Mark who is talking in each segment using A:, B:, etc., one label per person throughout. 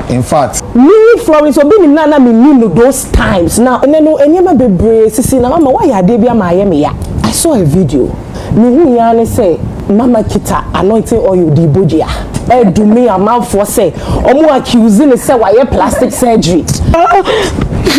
A: In fact,
B: me Florence Obinim na me knew those times. Now, enyema bebre sisi na mama why ya dey bia ma me ya. I saw a video. Me hu ya say mama kita anointing oil di bojia. Do me a mouth for say omo accuse me say why plastic surgery.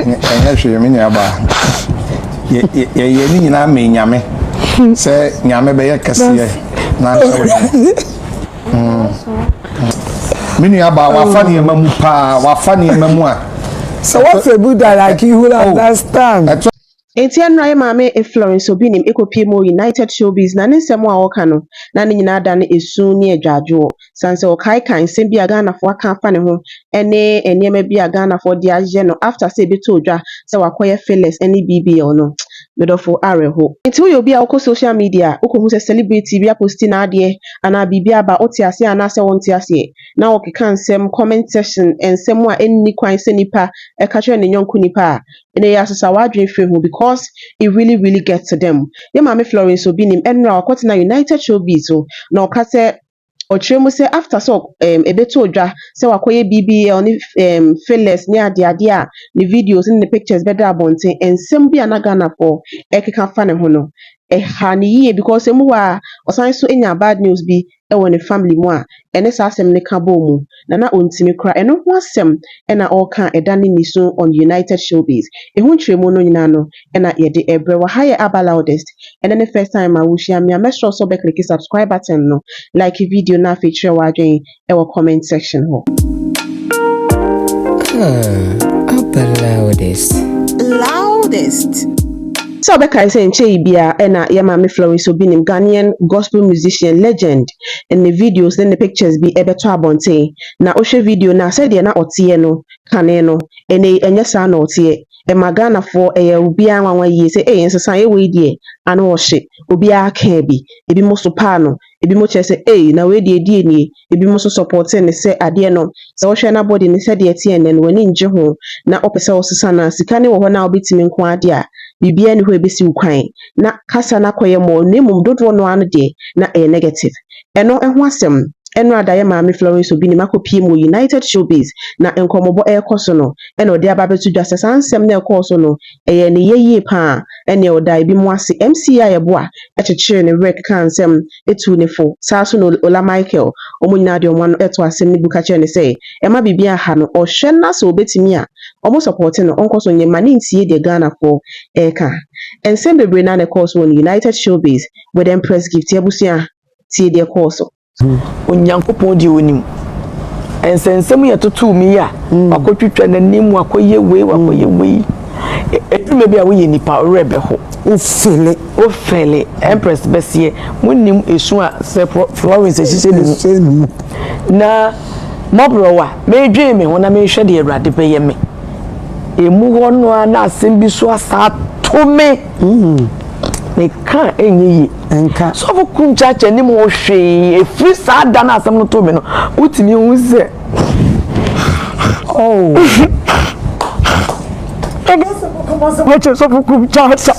A: Enya hwe me nya ba. Ye ni nyina me nyame. Say nyame be ye kase na Mini aba wafani emamu pa wafani emamu a.
C: So what's a Buddha like you will understand?
D: Etian Rai Mame e Florence Obinim ekopie mo UnitedShowbiz na nsemo a woka no na ne nyina da ne esu ne adwajo sanse okai kan nsem bi aga na fo aka afa ne ho ene enema bi aga na fo de agye no after say beto odwa se wakoye fearless ene BBL no medofo areho enti wo obi a woko social media wokohu se celebrity bi aposti na ade ana bibia ba otiase ana se wontiase na wokeka nsem comment section ensem a enni kwan se nipa e ka kire ne nyonko nipa ene ya sesa wadwe free ho because it really gets to them. Ye mame Florence Obinim enra akwati na UnitedShowbiz so na okase ochiremu se after so ebeto odwa se wakoye BBL ni fearless ni ade a ni videos ni pictures better abonte ensem bi anaga na for ekeka fa ne ho no hani because emu wa osan so enya bad news bi e won family mu a ene sa asem ne ka bo mu na ontimi kra eno ho asem ena oka edane ni so on UnitedShowbiz ehun tremu no nyina no ena ye de ebre wa higher abaloudest ene ne first time a wo hia me make sure so be click subscribe button no like video na feature wa adwen e wo comment section ho loudest So Becca is saying Bia ena yama Florence Obinim Ghanaian gospel musician legend and the videos then the pictures be ebeto abonte na ohwe video na said na otie no kane no ene enya sa na otie e magana for e obi anwa yi say nsesa ye we die anu ohye obi aka bi ebi mo so pa no ebi mo chese na we die die ni ebi mo so support ne say ade no so ohwe na body ne said tie ne no wani nje ho na opese osesa na sika ne wo ho na obitimi nko ade a bibia ni ho ebesi ukwan na kasa na koye mo nemum dodo no anu de na negative eno ho asem eno adaye maame Florence Obinim akopie mo UnitedShowbiz na enkomobo ekoso no eno de ababetu dwase sansem na ekoso no eye ne yeye pa ene odai bi mo ase MCA yeboa echechire ne rek kansem etu ne fo saso no Ola Michael omunyina de omwa no eto asem ni buka che ne say ema bibia ha no ohwe na so obetimi a omo support no onkoso nye mani ntie de Ghana for eka ensem bebre na ne course on UnitedShowbiz with Empress gift ebusia tie de course
B: onyankopon di onim ensensem ye totu mi ya akotwetwa nanim akoye we edume bia we nipa rebe ho ofele Empress besie munim esu a Florence sise ni na mobrowa medwe me wona me hwe de Awurade beye me emu hono na asem bi so asa to me me kan enyi enka so for kum chacha ni mo hwe e free sa da na asem no to me no utimi hu se I guess so for kum chacha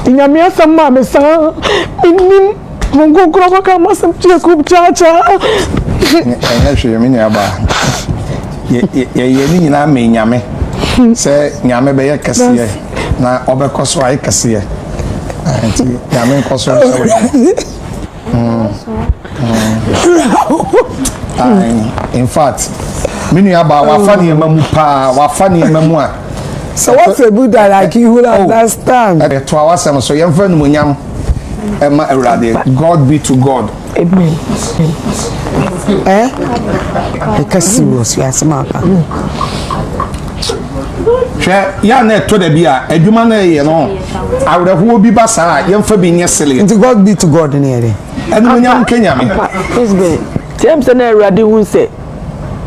B: Inyame asama me sa inim mungu kuro ka masam tie kum chacha
A: enya hwe me nya ba ye ni nyina me nyame se nyame be ye kase na obekoso ay kase anti nyame koso in fact mini aba wafani emamu pa wafani emamu a.
C: So what's a Buddha like you will understand?
A: To our son, so young friend Munyam Emma Erade, God be to God.
B: Amen.
C: Because serious, yes, Martha.
A: Ya net to the beer, a human, you know. I would have be basa, young for being silly.
C: To God be to God in here.
A: And when young Kenya,
B: yes, babe. James and Erade who say,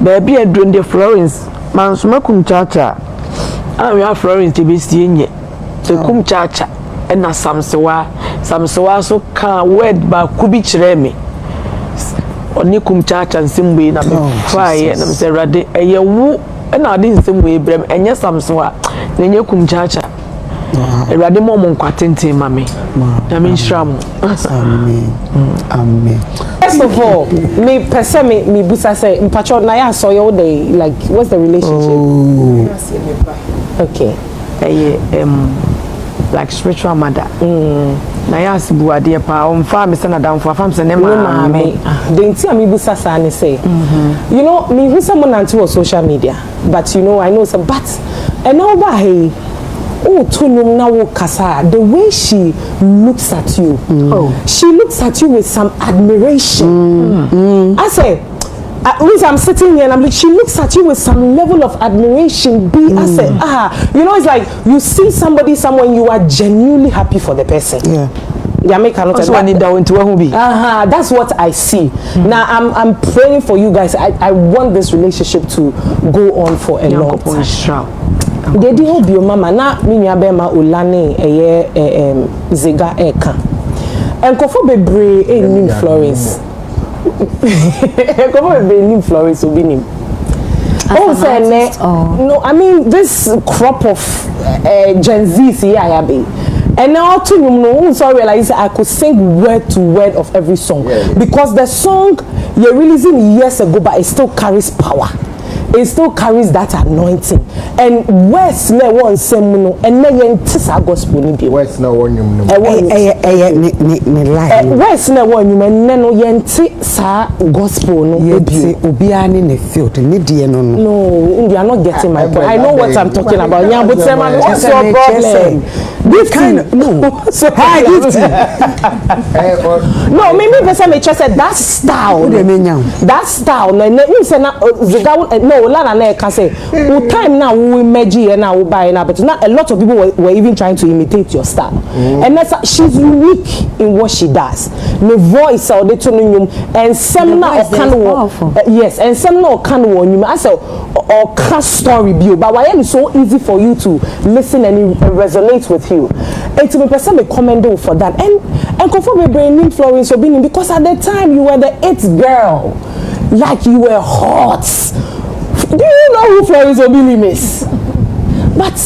B: baby, I drink the Florence, man, smoking chacha. We have Florence to be seeing it. So come chacha and na samsewa so can word ba kubi chireme. Oni kum chacha nsimwe na me fire na me say rade eye wu na ade nsimwe brem enye samsewa na enye kum chacha Erade mo mo kwatenten mame. Na me nshram.
C: Amen. Amen.
E: First of all, me person me busa say mpacho na ya so your day like what's the relationship?
C: Oh.
E: Okay.
B: Like spiritual mother. Na ya sibu ade pa o mfa me se na damfo afam se ne ma me.
E: The nti me busa sa ne say. You know, me who someone on social media, but you know I know some but and over hey oh, Tunum now Kasa, the way she looks at you, she looks at you with some admiration. I say, I'm sitting here and I'm like, she looks at you with some level of admiration. I say, you know, it's like you see somebody, someone you are genuinely happy for the person.
C: Yeah.
E: That's what I see. Now I'm praying for you guys. I want this relationship to go on for a long time. They did hope your mama na minya bema ulane zega eka. Enkofo bebre nim Florence. Enkofo bebre nim Florence Obinim. Oh say no, I mean this crop of Gen Z here be. And now to you know, so I realized I could sing word to word of every song because the song you're releasing years ago, but it still carries power. It still carries that anointing. And West ne one semuno and ne yentisa gospel ni bi.
A: West na one yum no.
E: West ne one yum and no yenti sa gospel no bi.
C: Obi ani ne field ni die no no.
E: No, you are not getting my point. I know what I'm talking about. Yeah, but what's your problem? This kind of no. So hi no, maybe person may just say that style. That style. No, you say na no. Lana na can say, time now we meji and now we buy now, but not a lot of people were even trying to imitate your style. And that's she's unique in what she does. The voice or the tone and seminar or can yes, and seminar or can you I say or can story view, but why is so easy for you to listen and resonate with you? And to me person me commend for that. And conform me bringing Florence Obinim because at the time you were the it girl, like you were hot. Do you know who Florence Obinim is? But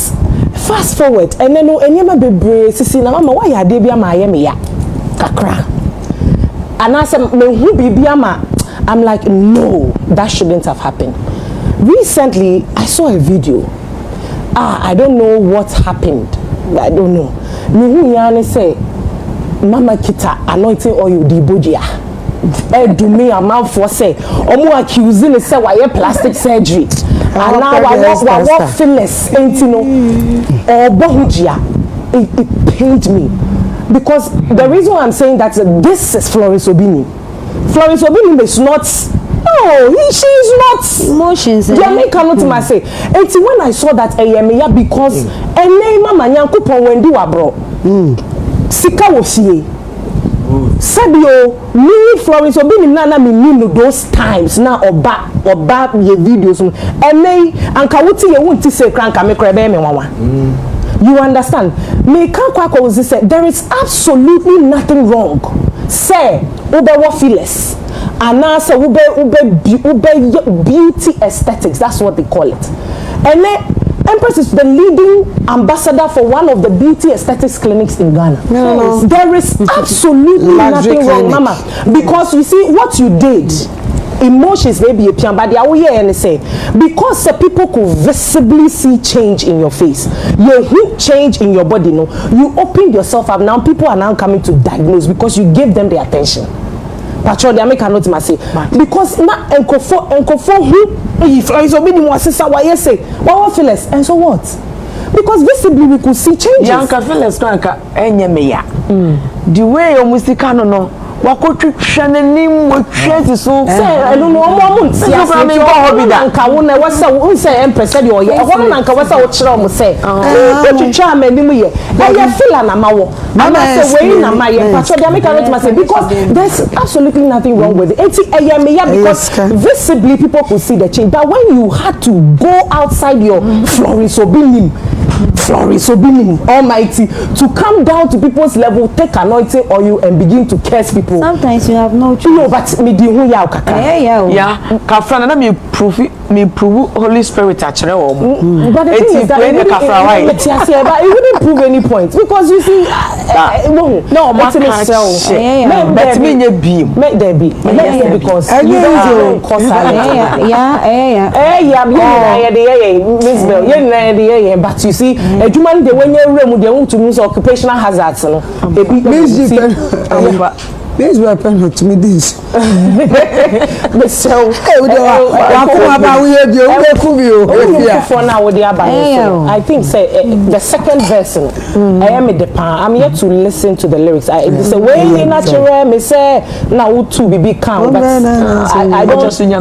E: fast forward, and then never be brave. Sisi na mama why you dey be ama ya kakra. And I said me who be ama. I'm like no, that shouldn't have happened. Recently, I saw a video. I don't know what happened. I don't know. Me who yani say, Mama Kita anointing oil di bojia. Do me a man for say omo accusing say why plastic surgery and now I walk fearless ain't you know or bohujia it pained me because the reason why I'm saying that this is Florence Obinim. Florence Obinim is not she's not emotions Jamaica not my say and when I saw that because mama nyankopon wendi wa bro sika wo fie Sabio, me Florence Obinim nana me no those times now oba ye videos and me anka wuti ye wunti say cranka me krebe me wawa. You understand? Me kan kwa ko say there is absolutely nothing wrong. Say ube wo fearless. And now say ube beauty aesthetics, that's what they call it. And then Empress is the leading ambassador for one of the beauty aesthetics clinics in Ghana. No. There is absolutely nothing wrong, Mama. Because you see, what you did, emotions maybe a pian, but they are here and say, because people could visibly see change in your face, you change in your body, no, you opened yourself up. Now people are now coming to diagnose because you gave them the attention. Patrol, they make a note say because na enkofo who Florence Obinim was say why say what fearless and so what because visibly we could see changes.
B: Yanka fearless kanka enye me ya the way your music no wakotwetwa nanim watweti so
E: say I don't know omo say from me go hobby da nka wo na wasa wo say empress dey oye e ho na nka wasa wo kire omo say watwetwa amanim ye e feel na mawo ama say we na maye patrol dey make a say because there's absolutely nothing wrong with it because visibly people could see the change, but when you had to go outside your Florence Obinim Florence Obinim Almighty to come down to people's level, take anointing oil and begin to curse people.
F: Sometimes you have no choice.
E: No, but me di hu ya kaka.
B: Yeah, kafra na me prove Holy Spirit actually.
E: But the thing is that it wouldn't prove any point because you see, no, but me be because you don't cause but you see, a human the when you remove the to use occupational hazards, no.
C: This will happen to me this.
E: So, I think say the second verse. I am in the pan. I'm here to listen to the lyrics. It's a way natural. Me say now to be calm, but I don't just the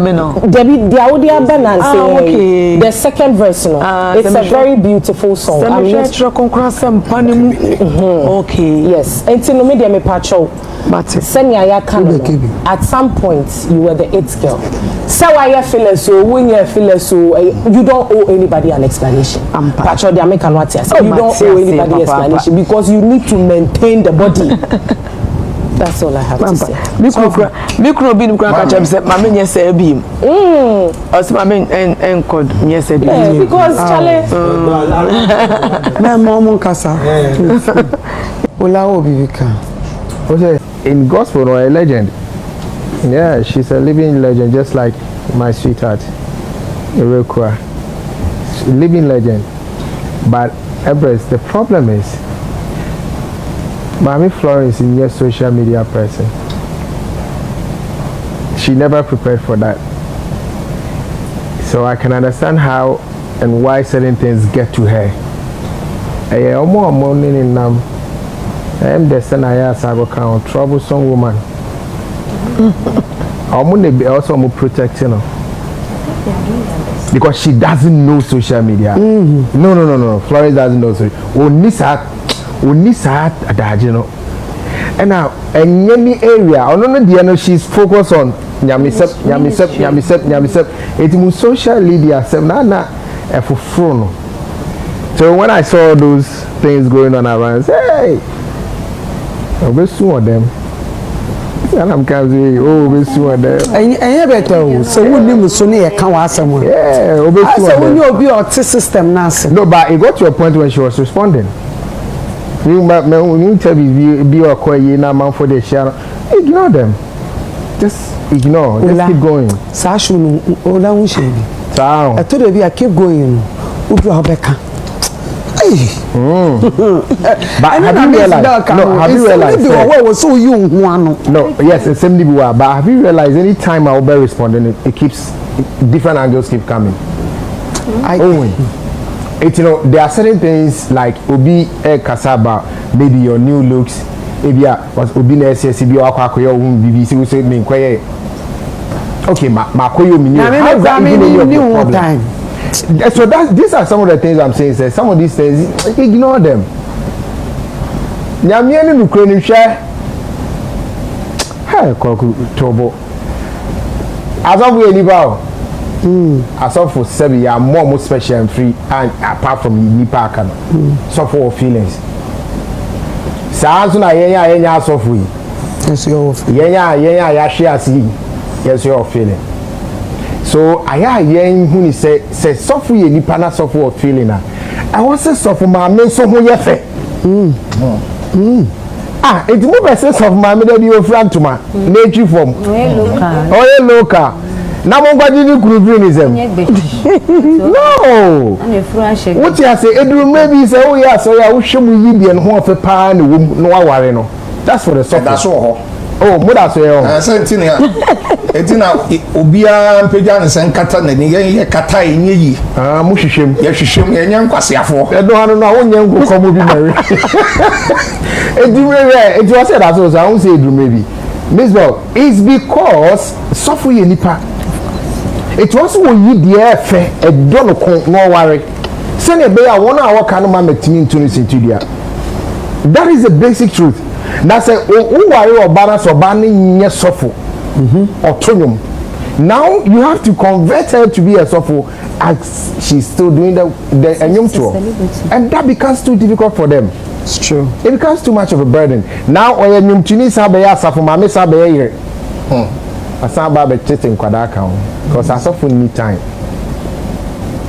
E: audio balance. The second verse. It's a very beautiful song. I'm here to okay. Yes. And to media me patrol. At some point you were the eighth girl. So why you feel so when you feel so you don't owe anybody an explanation. Patrol the American what you don't owe anybody an explanation because you need to maintain the body. That's all I have to say.
B: Micro bin catch up say mama nyese bim. Os mama en code nyese bim.
E: Because Charlie
C: na mama kasa. Ola obivika.
G: In gospel or a legend, yeah, she's a living legend, just like my sweetheart, Irekwa, living legend. But Everest, the problem is, Mami Florence is a social media person. She never prepared for that, so I can understand how and why certain things get to her. I am the son I have troublesome woman. I'm also protecting her because she doesn't know social media. No. Florence doesn't know social. Onisa adagino. And now, in any area, I don't know. She's focused on Yamisep. It's more social media. So when I saw those things going on around, I said, hey. We saw them. And I'm coming. Oh, we saw them.
C: And you better. So we need to soon come out somewhere.
G: Yeah, we saw them.
C: So when you be our system now.
G: No, but it got to a point when she was responding. You tell me be a quiet na man for the share. Ignore them. Just ignore. Just keep going.
C: Sashu, Ola Ushedi. I told you I keep going. Udu Abeka.
G: But have you realized? No, have you realized? No, yes, it's same but have you realized any time I'll be responding, it keeps different angles keep coming. It there are certain things like Obi Kasaba, maybe your new looks, maybe was Obi SSB or Kwakoyo BBC will say me okay, Makoyo Mini. Time. So these are some of the things I'm saying. Say some of these things, ignore them. Nyamieni nukreni share. Hey, koku tobo. Asafu eniba. Asafu sebi ya more special and free and apart from nipa akano. So for feelings. Saansu na yenya asafu yi.
C: Yes, your
G: yenya ya share asi. Yes, your feeling. So I who say suffer ye nipa na suffer of feeling na. I want say suffer ma me so ho ye fe. It move say suffer ma me dey be friend to ma. Nature form. Oh local. Na mo gbaji ni kurubinism. No. What you say eduru maybe say oh yeah so ya wo hwemu yi bi en ho fe pa na wo no aware no. That's for the suffer. That's all. Oh, what I say? Etina obia mpegya nsen kata na ni ye kata enyi mu hwehwem ye hwehwem ye nyan kwasiafo edo hanu na wonye nkoko mo bi mari edumere it was said that so I won't say edumere Miss Bell is because suffer ye nipa it was wo yi de efe edo no kon no ware se ne be ya wona a woka no ma metimi ntunu sintudia. That is the basic truth. Now say who worry about so banning yes suffer or tunium. Now you have to convert her to be a sofo as she's still doing the enyum tour, and that becomes too difficult for them.
C: It's true.
G: It becomes too much of a burden. Now enyum tuni sabeya safo mame sabeya yire. Asaba be chasing kwadaka because asofo need time.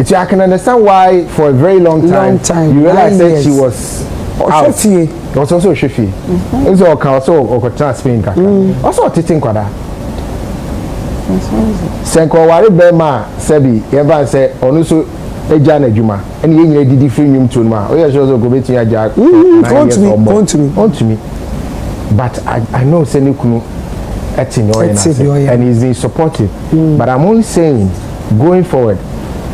G: I can understand why for a very long time you realize that she was out. She was also Shifi. Also Okota Spain kaka. Also teaching kwada. Senko wari bema sebi yeba say onu so eja na adwuma ene ye nyina didi free nyum to ma. Oya so go beti aja. On to me. But I know say ne kunu etin and he's been supportive. But I'm only saying going forward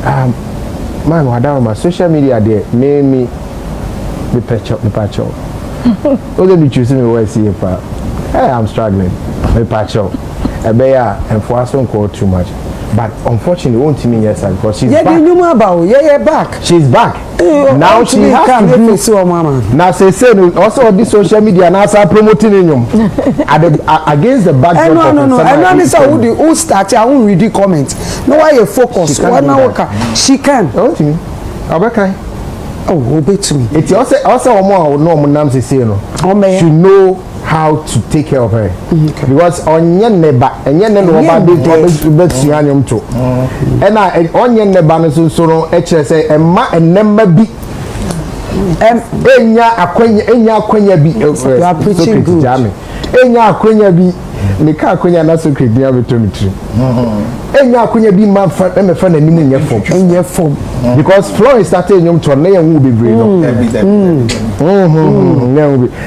G: man wadama social media there me patch up those be choosing me where see pa hey I'm struggling me patch up ebeya and for us don't call too much but unfortunately won't mean yes because she's back
C: back
G: she's back now she has to do
C: so mama
G: now say also on this social media now start promoting him against the backdrop
C: no I know this who start I won't read the comments no why you focus what now she can
G: don't me abekai
C: obey to me
G: it's also no nam say no should know how to take care of her because onye neba enye ne no ba be suanyum to ena onye neba no so no e kire say emma enema bi enya akwanya bi enya akwanya bi me ka akwanya na so kredi ya betomitri enya akwanya bi ma fa na nimu nye form because Florence started nyum to na yen wo bebre no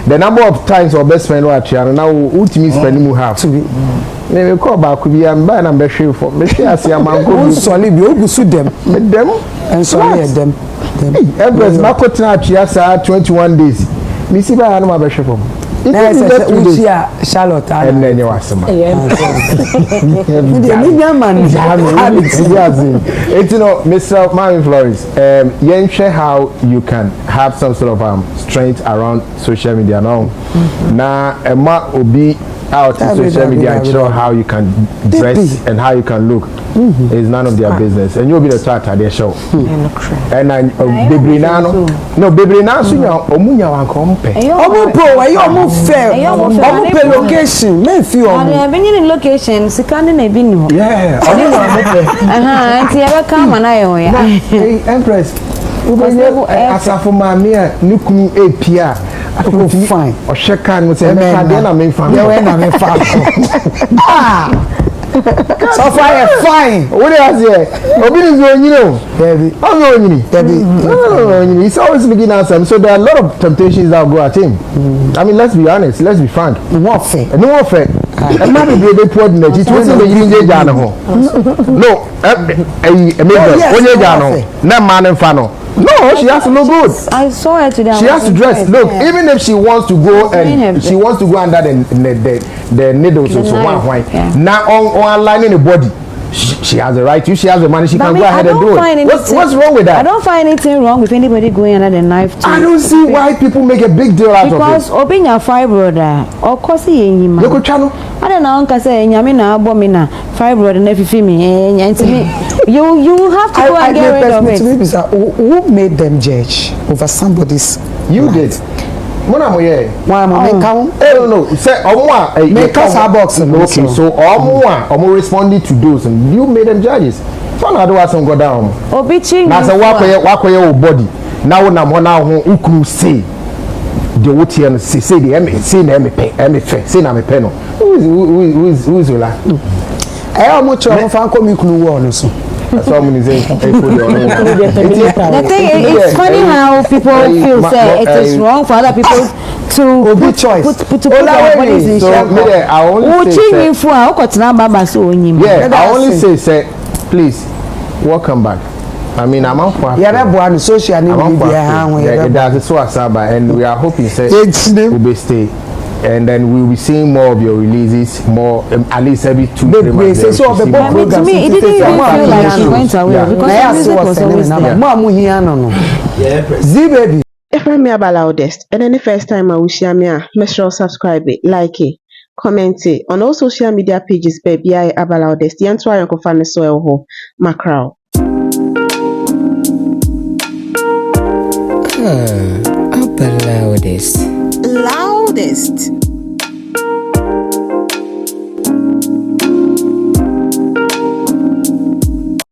G: the number of times our best friend wa tia na ultimate spend mu half me call back bi am ba na be hwe for me hwe ase amanko
C: solid bi ogusu dem and solid dem
G: every makotna tia sa 21 days me see ba na ma be hwe for
C: Charlotte
G: and then you are some Mr. Marvin Flores yen share how you can have some sort of strength around social media now na obi out in social media and show how you can dress and how you can look is none of their business and you'll be the start at their show and Bebrinano so omunya wan kompe
C: fair pay location me feel
F: I'm in location sikani na bi no
C: yeah
F: nti ebe ka ma na yo ya
G: Empress ubenye asafo mame a nikunu epia
C: fine
G: o sheka no say me ka de na me fa
C: so far fine
G: what is here Obinim is onyino baby no he's always looking at some so there are a lot of temptations that go at him I mean let's be honest let's be frank
C: no fair
G: and man be poor na ji to say you dey ja no no onye ja no na man nfa no no she has to look good
F: I saw her today
G: she has to dress look even if she wants to go and she wants to go under the needles so why now on aligning the body she has the right to she has the money she can go ahead and do it what's wrong with that
F: I don't find anything wrong with anybody going under the knife too.
G: I don't see why people make a big deal out of it
F: because open your fibroid or cause yenyima
G: you could channel
F: I don't know nka say nyame na abo me na fibroid na fifi me you have to go and get rid of it.
C: Who made them judge over somebody's
G: you
C: life?
G: Did Mona moye
C: why am I count
G: no say omo a
C: make us our box
G: okay so omo responding to those and you made them judges so na do wasom go down
F: obichi
G: na say wakoye o body now na mo na ho ukru say the wotie no say the say na me fe say na me pe no who is ola
C: omo cho fan ko mi kunu wo no so
G: that's what I'm saying.
F: The thing it's funny how people feel say it is wrong for other people to
C: put choice
F: put their bodies in
G: shape. I only say please welcome back. I mean, I'm on for
C: social media
G: that's so asaba and we are hoping we'll be stay. And then we'll be seeing more of your releases, more at least every 2-3 months.
F: So to me, it didn't even feel like she went away because the music was always there.
C: Z baby.
D: If I'm about loudest, and then the first time I wish you me, make sure subscribe it, like it, comment it on all social media pages baby I abaloudest yanto ayonkofa ne so ho macro.
H: Loudest.